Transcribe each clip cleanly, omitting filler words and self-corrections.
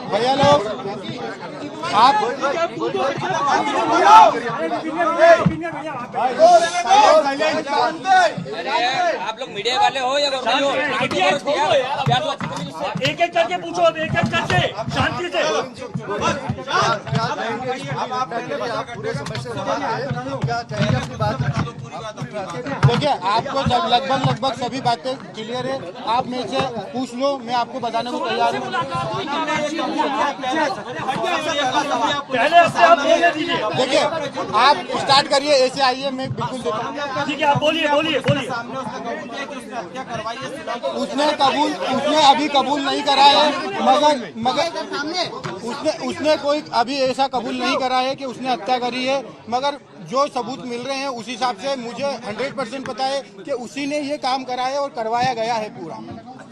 भैया लोग आप लोग मीडिया वाले हो या एक एक करके पूछो, एक एक करके शांति से। देखिए, आपको लगभग सभी बातें क्लियर है। आप मेरे से पूछ लो, मैं आपको बताने को तैयार हूँ। देखिए, आप स्टार्ट करिए, ऐसे आइए, मैं बिल्कुल देता हूँ। ठीक है, आप बोलिए बोलिए बोलिए। उसने अभी कबूल नहीं करा है, मगर उसने कोई अभी ऐसा कबूल नहीं करा है कि उसने हत्या करी है। मगर जो सबूत मिल रहे हैं उस हिसाब से मुझे 100% पता है कि उसी ने ये काम करा है और करवाया गया है पूरा।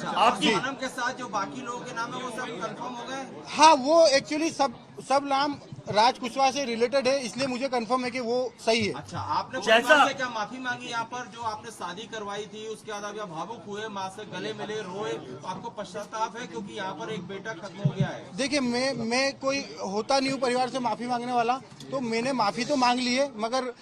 आपके नाम के साथ जो बाकी लोगों के नाम है वो सब कंफर्म हो गए? हाँ, वो एक्चुअली सब नाम राज कुशवाहा से रिलेटेड है, इसलिए मुझे कंफर्म है कि वो सही है। अच्छा, आपने क्या माफी मांगी यहाँ पर जो आपने शादी करवाई थी, उसके बाद आप भावुक हुए, माँ से गले मिले, रोए, तो आपको पश्चाताप है क्योंकि यहाँ पर एक बेटा खत्म हो गया है? देखिए, मैं कोई होता नहीं हूँ परिवार से माफी मांगने वाला, तो मैंने माफी तो मांग ली है, मगर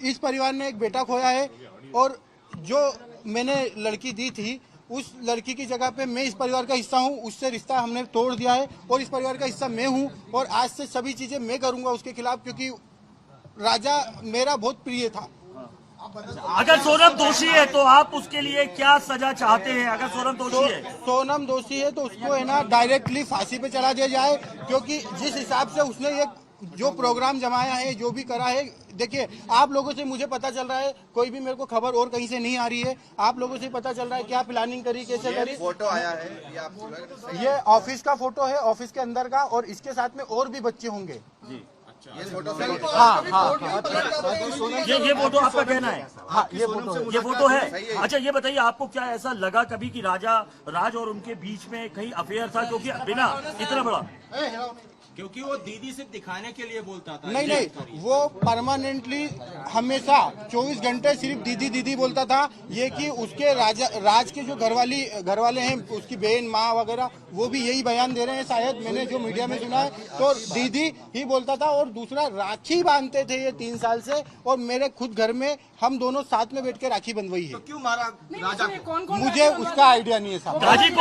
इस परिवार ने एक बेटा खोया है और जो मैंने लड़की दी थी उस लड़की की जगह पे मैं इस परिवार का हिस्सा हूँ, उससे रिश्ता हमने तोड़ दिया है और इस परिवार का हिस्सा मैं हूँ और आज से सभी चीजें मैं करूंगा उसके खिलाफ, क्योंकि राजा मेरा बहुत प्रिय था। अगर सोनम दोषी है तो आप उसके लिए क्या सजा चाहते हैं? अगर सोनम दोषी है तो उसको है ना डायरेक्टली फांसी पे चढ़ा दिया जाए, क्योंकि जिस हिसाब से उसने ये जो प्रोग्राम जमाया है, जो भी करा है, देखिए आप लोगों से मुझे पता चल रहा है, कोई भी मेरे को खबर और कहीं से नहीं आ रही है, आप लोगों से पता चल रहा है क्या प्लानिंग करी, कैसे करी। फोटो आया है ये ऑफिस का फोटो है, ऑफिस के अंदर का, और इसके साथ में और भी बच्चे होंगे जी। ये फोटो हाँ, ये फोटो आपका कहना है? हाँ, ये फोटो है। अच्छा, ये बताइए, आपको क्या ऐसा लगा कभी कि राज और उनके बीच में कहीं अफेयर था? क्योंकि बिना इतना बड़ा, क्योंकि वो दीदी से दिखाने के लिए बोलता था। नहीं, वो परमानेंटली हमेशा 24 घंटे सिर्फ दीदी दीदी बोलता था। ये कि उसके राज के जो घर वाले हैं, उसकी बहन, माँ वगैरह, वो भी यही बयान दे रहे हैं, शायद मैंने जो मीडिया में सुना है, तो दीदी ही बोलता था। और दूसरा, राखी बांधते थे ये 3 साल से, और मेरे खुद घर में हम दोनों साथ में बैठ के राखी बंधवाई है। तो क्यों मारा राजा को? मुझे उसका आइडिया नहीं है साहब।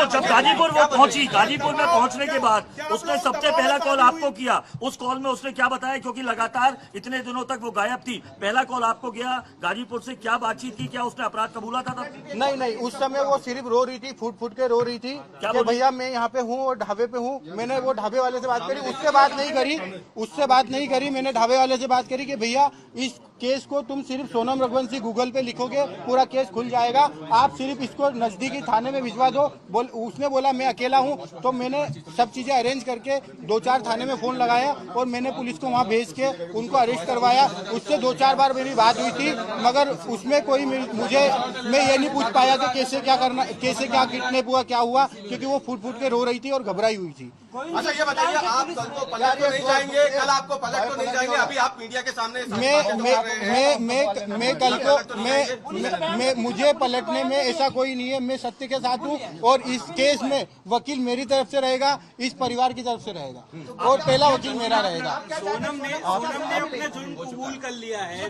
जब गाजीपुर वो पहुंची, गाजीपुर में पहुंचने के बाद उसने सबसे पहला कॉल आपको किया। उस कॉल में उसने क्या बताया? क्योंकि लगातार इतने दिनों तक वो गायब थी। पहला कॉल आपको गया गाजीपुर से, क्या बातचीत की? क्या उसने अपराध कबूला था तब? नहीं, उस समय वो सिर्फ रो रही थी, फूट के रो रही थी कि भैया मैं यहाँ पे हूँ और ढाबे पे हूँ। मैंने वो ढाबे वाले से बात करी, उससे बात नहीं करी। मैंने ढाबे वाले से बात करी कि भैया इस केस को तुम सिर्फ सोनम रघुवंशी गूगल पे लिखोगे, पूरा केस खुल जाएगा, आप सिर्फ इसको नजदीकी थाने में भिजवा दो। उसने बोला मैं अकेला हूँ, तो मैंने सब चीजें अरेंज करके 2-4 थाने में फोन लगाया और मैंने पुलिस को वहाँ भेज के उनको अरेस्ट करवाया। उससे 2-4 बार मेरी बात हुई थी, मगर उसमें कोई मैं ये नहीं पूछ पाया कि कैसे क्या किडनैप हुआ, क्या हुआ, क्योंकि वो फूट के रो रही थी और घबराई हुई थी। अच्छा, ये बताइए, आप कल को पलट तो नहीं जाएंगे? कल आपको पलट तो नहीं जाएंगे? अभी आप मीडिया के सामने मैं कल को मुझे पलटने में ऐसा कोई नहीं है। मैं सत्य के साथ हूँ और इस केस में वकील मेरी तरफ से रहेगा, इस परिवार की तरफ से रहेगा, और पहला वकील मेरा रहेगा। सोनम ने अपने जुर्म कबूल कर लिया है,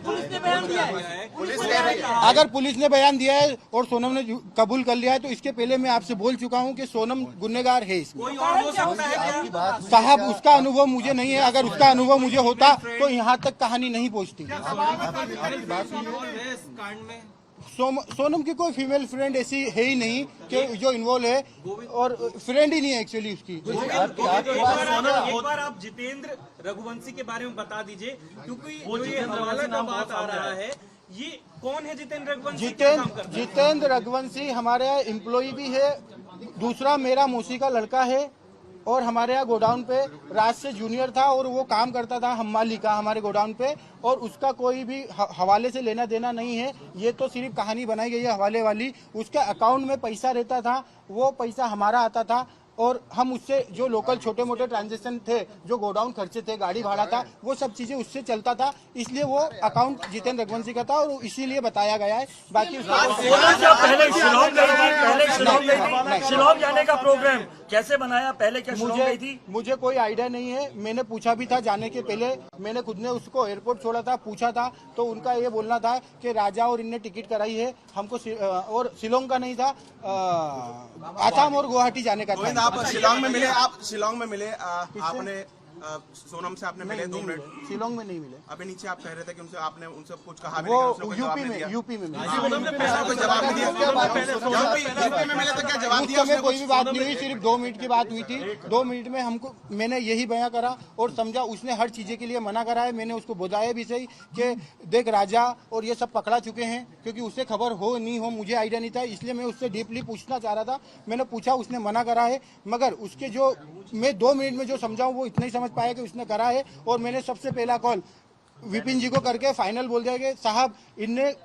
अगर पुलिस ने बयान दिया है और सोनम ने कबूल कर लिया है, तो इसके पहले मैं आपसे बोल चुका हूँ कि सोनम गुनहगार है इसमें। साहब, उसका अनुभव मुझे नहीं है। अगर उसका अनुभव मुझे होता तो यहाँ तक कहानी नहीं पहुँचती। सोनम की कोई फीमेल फ्रेंड ऐसी है ही नहीं कि जो इन्वॉल्व है, और फ्रेंड ही नहीं है एक्चुअली उसकी। एक बार आप जितेंद्र रघुवंशी के बारे में बता दीजिए, क्योंकि जो ये हवाला का बात आ रहा है, ये कौन है जितेंद्र रघुवंशी? जितेंद्र रघुवंशी हमारे यहाँ एम्प्लॉय भी है, दूसरा मेरा मौसी का लड़का है, और हमारे यहाँ गोडाउन पे राज से जूनियर था और वो काम करता था हमाली का हमारे गोडाउन पे, और उसका कोई भी हवाले से लेना देना नहीं है। ये तो सिर्फ कहानी बनाई गई है हवाले वाली। उसके अकाउंट में पैसा रहता था, वो पैसा हमारा आता था, और हम उससे जो लोकल छोटे मोटे ट्रांजेक्शन थे, जो गोडाउन खर्चे थे, गाड़ी भाड़ा था, वो सब चीजें उससे चलता था, इसलिए वो अकाउंट जितेंद्र रघुवंशी का था और इसीलिए बताया गया है। बाकी पहले शिलोंग जाने का प्रोग्राम कैसे बनाया, पहले क्या शिलांग गई थी? मुझे कोई आइडिया नहीं है। मैंने पूछा भी था जाने के पहले, मैंने खुद ने उसको एयरपोर्ट छोड़ा था, पूछा था, तो उनका ये बोलना था कि राजा और इनने टिकट कराई है हमको, और शिलोंग का नहीं था, आसाम और गुवाहाटी जाने का था। आप शिलोंग में मिले, आपने सोनम से आपने मिले 2 मिनट? शिलोंग में नहीं मिले। अभी नीचे आप कह रहे थे कि उनसे आपने उनसे कुछ कहा भी वो नहीं, उसने यूपी में कोई जवाब नहीं दिया। यूपी में मिले तो क्या जवाब उस दिया? समय कोई भी बात नहीं हुई, सिर्फ 2 मिनट की बात हुई थी। 2 मिनट में हमको, मैंने यही बयां करा और समझा, उसने हर चीजें के लिए मना करा है। मैंने उसको बताया भी सही कि देख राजा और ये सब पकड़ा चुके हैं, क्योंकि उसे खबर हो नहीं हो मुझे आइडिया नहीं था, इसलिए मैं उससे डीपली पूछना चाह रहा था। मैंने पूछा, उसने मना करा है, मगर उसके जो मैं 2 मिनट में जो समझाऊं वो इतना ही समझ पाया कि उसने करा है। और मैंने सबसे पहला कॉल विपिन जी को करके फाइनल बोल दिया कि साहब इनने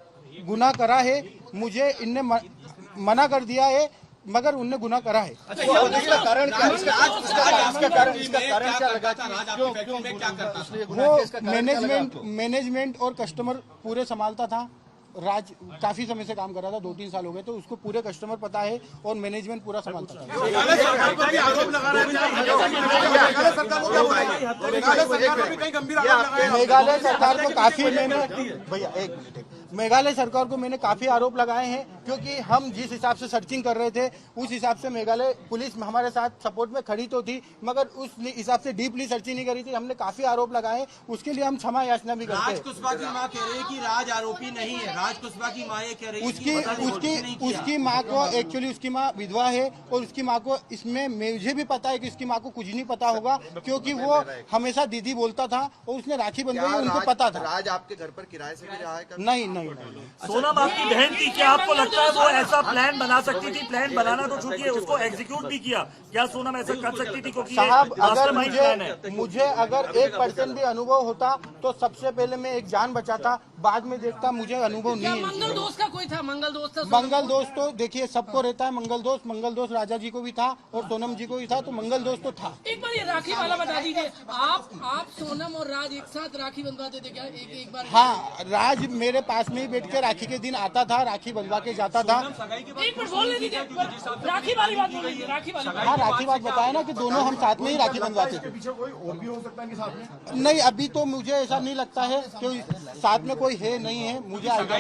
गुनाह करा है, मुझे इनने मना कर दिया है, मगर उनने गुनाह करा है। इसका कारण क्या लगा? वो मैनेजमेंट और कस्टमर पूरे संभालता था। राज काफी समय से काम कर रहा था, 2-3 साल हो गए, तो उसको पूरे कस्टमर पता है और मैनेजमेंट पूरा संभालता था। मेघालय सरकार को काफी मेघालय सरकार को मैंने काफी आरोप लगाए हैं, क्योंकि हम जिस हिसाब से सर्चिंग कर रहे थे उस हिसाब से मेघालय पुलिस हमारे साथ सपोर्ट में खड़ी तो थी, मगर उस हिसाब से डीपली सर्चिंग नहीं करी थी। हमने काफी आरोप लगाए, उसके लिए हम क्षमा याचना भी करते हैं। राज कुशवाहा की मां कह रही है कि राज आरोपी नहीं है। राज कुशवाहा की मां ये कह रही है उसकी माँ को, एक्चुअली उसकी माँ विधवा है, और उसकी माँ को इसमें मुझे भी पता है कि उसकी माँ को कुछ नहीं पता होगा, क्योंकि वो हमेशा दीदी बोलता था और उसने राखी बंधवाई, उनको पता था। राज आपके घर पर किराए से भी रहा है? नहीं। सोनम आपकी बहन थी, क्या आपको लगता है वो ऐसा प्लान बना सकती थी? प्लान बनाना तो छूटिए, उसको एग्जीक्यूट भी किया। क्या सोनम ऐसा कर सकती थी? क्योंकि साहब अगर प्लान है। मुझे अगर 1% भी अनुभव होता तो सबसे पहले मैं एक जान बचाता, बाद में देखता। मुझे अनुभव नहीं है। मंगल दोस्त का कोई था? मंगल दोस्त था? मंगल दोस्त तो देखिए सबको रहता है। मंगल दोस्त राजा जी को भी था और सोनम जी को भी था, तो मंगल दोस्त तो था। एक बार ये राखी वाला बता दीजिए, आप सोनम और राज एक साथ राखी बंधवाते थे क्या? एक बार? हाँ, राज मेरे पास में ही बैठ के राखी के दिन आता था, राखी बंधवा के जाता था। एक बार बोलने दीजिए, राखी वाली बात बोल लीजिए। राखी वाली हाँ, राखी बात बताया ना कि दोनों हम साथ में ही राखी बंधवाते थे। नहीं, अभी तो मुझे ऐसा नहीं लगता है कि साथ में कोई है नहीं है, मुझे आइडिया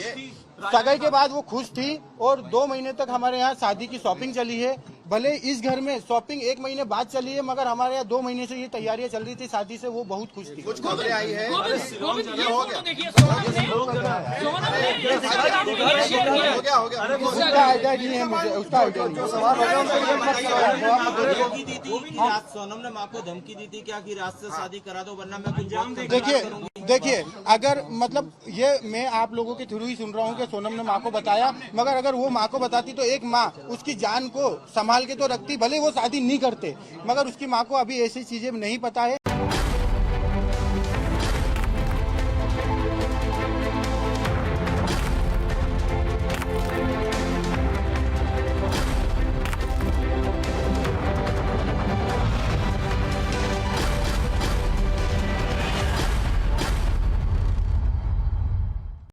नहीं। सगाई के बाद वो खुश थी और 2 महीने तक हमारे यहाँ शादी की शॉपिंग चली है। भले इस घर में शॉपिंग 1 महीने बाद चली है, मगर हमारे यहाँ 2 महीने से ये तैयारियां चल रही थी शादी से, वो बहुत खुश थी। कुछ खबरें आई है? गोविंद, ये फोटो देखिए, सोनम ने उसका आइडिया नहीं है मुझे, उसका आइडिया नहीं है। सोनम ने माँ को धमकी दी थी क्या कि राज से शादी करा दो वरना मैं कुछ देखिए अगर मतलब ये मैं आप लोगों के थ्रू ही सुन रहा हूँ कि सोनम ने माँ को बताया, मगर अगर वो माँ को बताती तो एक माँ उसकी जान को संभाल के तो रखती, भले वो शादी नहीं करते, मगर उसकी माँ को अभी ऐसी चीजें नहीं पता है।